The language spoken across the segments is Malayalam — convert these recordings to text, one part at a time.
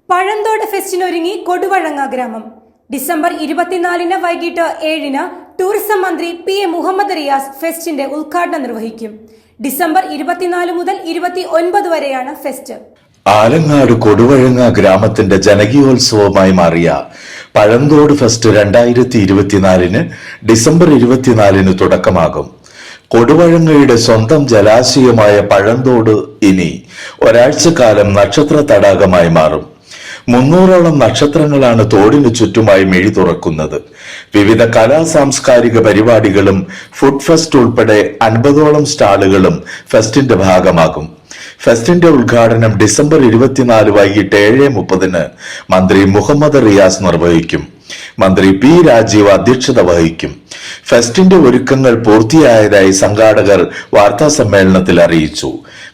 പഴന്തോട് ഫെസ്റ്റിനൊരുങ്ങി കൊടുവഴങ്ങ ഗ്രാമം. ഡിസംബർ 24 വൈകിട്ട് 7 ടൂറിസം മന്ത്രി PM മുഹമ്മദ് റിയാസ് ഫെസ്റ്റിന്റെ ഉദ്ഘാടനം നിർവഹിക്കും. ഡിസംബർ 24 മുതൽ 29 വരെയാണ് ഫെസ്റ്റ്. ആലങ്ങാട് കൊടുവഴങ്ങ ഗ്രാമത്തിന്റെ ജനകീയോത്സവമായി മാറിയ പഴന്തോട് ഫെസ്റ്റ് 2024 ഡിസംബർ 24 തുടക്കമാകും. കൊടുവഴങ്ങയുടെ സ്വന്തം ജലാശയമായ പഴന്തോട് ഇനി ഒരാഴ്ചക്കാലം നക്ഷത്ര തടാകമായി മാറും. 300ഓളം നക്ഷത്രങ്ങളാണ് തോടിനു ചുറ്റുമായി മിഴി തുറക്കുന്നത്. വിവിധ കലാ സാംസ്കാരിക പരിപാടികളും ഫുഡ് ഫെസ്റ്റ് ഉൾപ്പെടെ 50ഓളം സ്റ്റാളുകളും ഫെസ്റ്റിന്റെ ഭാഗമാകും. ഫെസ്റ്റിന്റെ ഉദ്ഘാടനം ഡിസംബർ 24 വൈകിട്ട് 7:30 മന്ത്രി മുഹമ്മദ് റിയാസ് നിർവഹിക്കും. മന്ത്രി P. രാജീവ് അധ്യക്ഷത വഹിക്കും. ഫെസ്റ്റിന്റെ ഒരുക്കങ്ങൾ പൂർത്തിയായതായി സംഘാടകർ വാർത്താ സമ്മേളനത്തിൽ അറിയിച്ചു.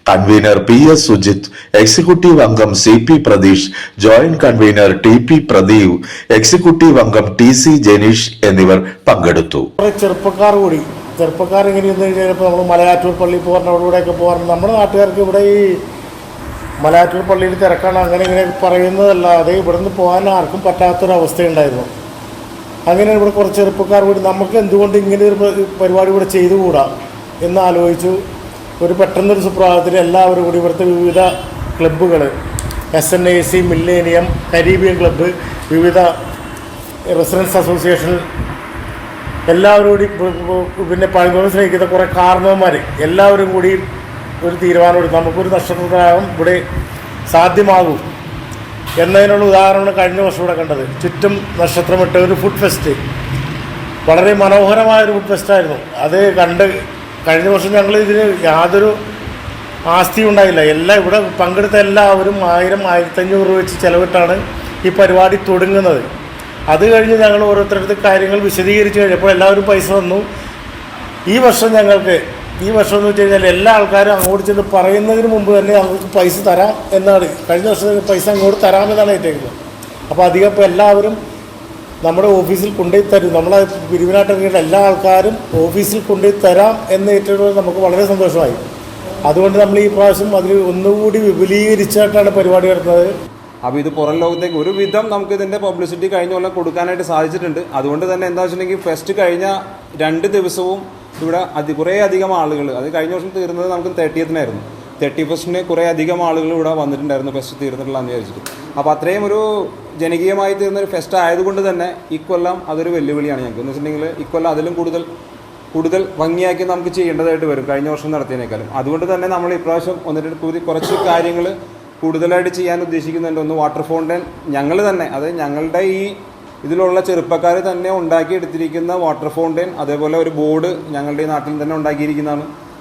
കൺവീനർ PS സുജിത്, എക്സിക്യൂട്ടീവ് അംഗം CP Pratheesh, joint convener TP Pradeep, executive അംഗം TC ജനീഷ് എന്നിവർ പങ്കെടുത്തു. ചെറുപ്പക്കാർ എങ്ങനെയെന്ന് കഴിഞ്ഞപ്പോൾ നമ്മൾ മലയാറ്റൂർ പള്ളി പോകാറുടെയൊക്കെ പോകാറുണ്ട്. നമ്മുടെ നാട്ടുകാർക്ക് ഇവിടെ ഈ മലയാറ്റൂർ പള്ളിയിൽ തിരക്കാണ് അങ്ങനെ ഇങ്ങനെ പറയുന്നതല്ലാതെ ഇവിടുന്ന് പോകാൻ ആർക്കും പറ്റാത്തൊരവസ്ഥയുണ്ടായിരുന്നു. അങ്ങനെ ഇവിടെ കുറച്ച് ചെറുപ്പക്കാർ കൂടി നമുക്ക് എന്തുകൊണ്ട് ഇങ്ങനെ ഒരു പരിപാടി ഇവിടെ ചെയ്തുകൂടാ എന്ന് ആലോചിച്ചു. ഒരു പെട്ടെന്നൊരു സുപ്രഭാതത്തിൽ എല്ലാവരും കൂടി ഇവിടുത്തെ വിവിധ ക്ലബ്ബുകൾ SNAC, മില്ലേനിയം, കരീബിയൻ ക്ലബ്ബ്, വിവിധ റെസിഡൻസ് അസോസിയേഷൻ എല്ലാവരും കൂടി പിന്നെ പഴന്തോട് സ്നേഹിക്കുന്ന കുറേ കാരണവന്മാർ എല്ലാവരും കൂടി ഒരു തീരുമാനമെടുത്തു. നമുക്കൊരു നക്ഷത്രതടാകം ഇവിടെ സാധ്യമാകും എന്നതിനുള്ള ഉദാഹരണമാണ് കഴിഞ്ഞ വർഷം ഇവിടെ കണ്ടത്. ചുറ്റും നക്ഷത്രമിട്ട ഒരു ഫുഡ് ഫെസ്റ്റ്, വളരെ മനോഹരമായൊരു ഫുഡ് ഫെസ്റ്റായിരുന്നു. അത് കണ്ട് കഴിഞ്ഞ വർഷം ഞങ്ങൾ ഇതിന് യാതൊരു ആസ്തിയും ഉണ്ടായില്ല. എല്ലാം ഇവിടെ പങ്കെടുത്ത എല്ലാവരും 1000-1500 രൂപ വെച്ച് ചിലവിട്ടാണ് ഈ പരിപാടി തുടങ്ങുന്നത്. അത് കഴിഞ്ഞ് ഞങ്ങൾ ഓരോരുത്തരുടെ കാര്യങ്ങൾ വിശദീകരിച്ച് കഴിഞ്ഞപ്പോൾ എല്ലാവരും പൈസ തന്നു. ഈ വർഷം എന്ന് വെച്ച് കഴിഞ്ഞാൽ എല്ലാ ആൾക്കാരും അങ്ങോട്ട് ചെന്ന് പറയുന്നതിന് മുമ്പ് തന്നെ ഞങ്ങൾക്ക് പൈസ തരാം എന്നാണ്. കഴിഞ്ഞ വർഷം പൈസ അങ്ങോട്ട് തരാമെന്നാണ് ഏറ്റേക്കുന്നത്. അപ്പോൾ അധികം ഇപ്പോൾ എല്ലാവരും നമ്മുടെ ഓഫീസിൽ കൊണ്ടുപോയി തരും. നമ്മളെ പിരിവിനായിട്ടിറങ്ങിയിട്ട് എല്ലാ ആൾക്കാരും ഓഫീസിൽ കൊണ്ടുപോയി തരാം എന്ന് ഏറ്റവും നമുക്ക് വളരെ സന്തോഷമായി. അതുകൊണ്ട് നമ്മൾ ഈ പ്രാവശ്യം അതിൽ ഒന്നുകൂടി വിപുലീകരിച്ചായിട്ടാണ് പരിപാടി നടത്തുന്നത്. അപ്പോൾ ഇത് പുറം ലോകത്തേക്ക് ഒരു വിധം നമുക്ക് ഇതിൻ്റെ പബ്ലിസിറ്റി കഴിഞ്ഞ കൊല്ലം കൊടുക്കാനായിട്ട് സാധിച്ചിട്ടുണ്ട്. അതുകൊണ്ട് തന്നെ എന്താ വെച്ചിട്ടുണ്ടെങ്കിൽ ഫെസ്റ്റ് കഴിഞ്ഞ 2 ദിവസവും ഇവിടെ കുറേ അധികം ആളുകൾ, അത് കഴിഞ്ഞ വർഷം തീർന്നത് നമുക്ക് 30th-നായിരുന്നു. 31st കുറേ അധികം ആളുകൾ ഇവിടെ വന്നിട്ടുണ്ടായിരുന്നു ഫെസ്റ്റ് തീർന്നിട്ടുള്ളതെന്ന് വിചാരിച്ചിട്ട്. അപ്പോൾ അത്രയും ഒരു ജനകീയമായി തീർന്നൊരു ഫെസ്റ്റ് ആയതുകൊണ്ട് തന്നെ ഇക്കൊല്ലം അതൊരു വെല്ലുവിളിയാണ് ഞങ്ങൾക്ക്. എന്ന് വെച്ചിട്ടുണ്ടെങ്കിൽ ഇക്കൊല്ലം അതിലും കൂടുതൽ ഭംഗിയാക്കി നമുക്ക് ചെയ്യേണ്ടതായിട്ട് വരും കഴിഞ്ഞ വർഷം നടത്തിയതിനേക്കാളും. അതുകൊണ്ട് തന്നെ നമ്മൾ ഇപ്രാവശ്യം കുറച്ച് കാര്യങ്ങൾ കൂടുതലായിട്ട് ചെയ്യാൻ ഉദ്ദേശിക്കുന്നുണ്ട്. ഒന്ന് വാട്ടർ ഫൗണ്ടൻ ഞങ്ങൾ തന്നെ, അതായത് ഞങ്ങളുടെ ഈ ഇതിലുള്ള ചെറുപ്പക്കാർ തന്നെ ഉണ്ടാക്കിയെടുത്തിരിക്കുന്ന വാട്ടർ ഫൗണ്ടൻ, അതേപോലെ ഒരു ബോർഡ് ഞങ്ങളുടെ ഈ നാട്ടിൽ തന്നെ ഉണ്ടാക്കിയിരിക്കുന്നതാണ്.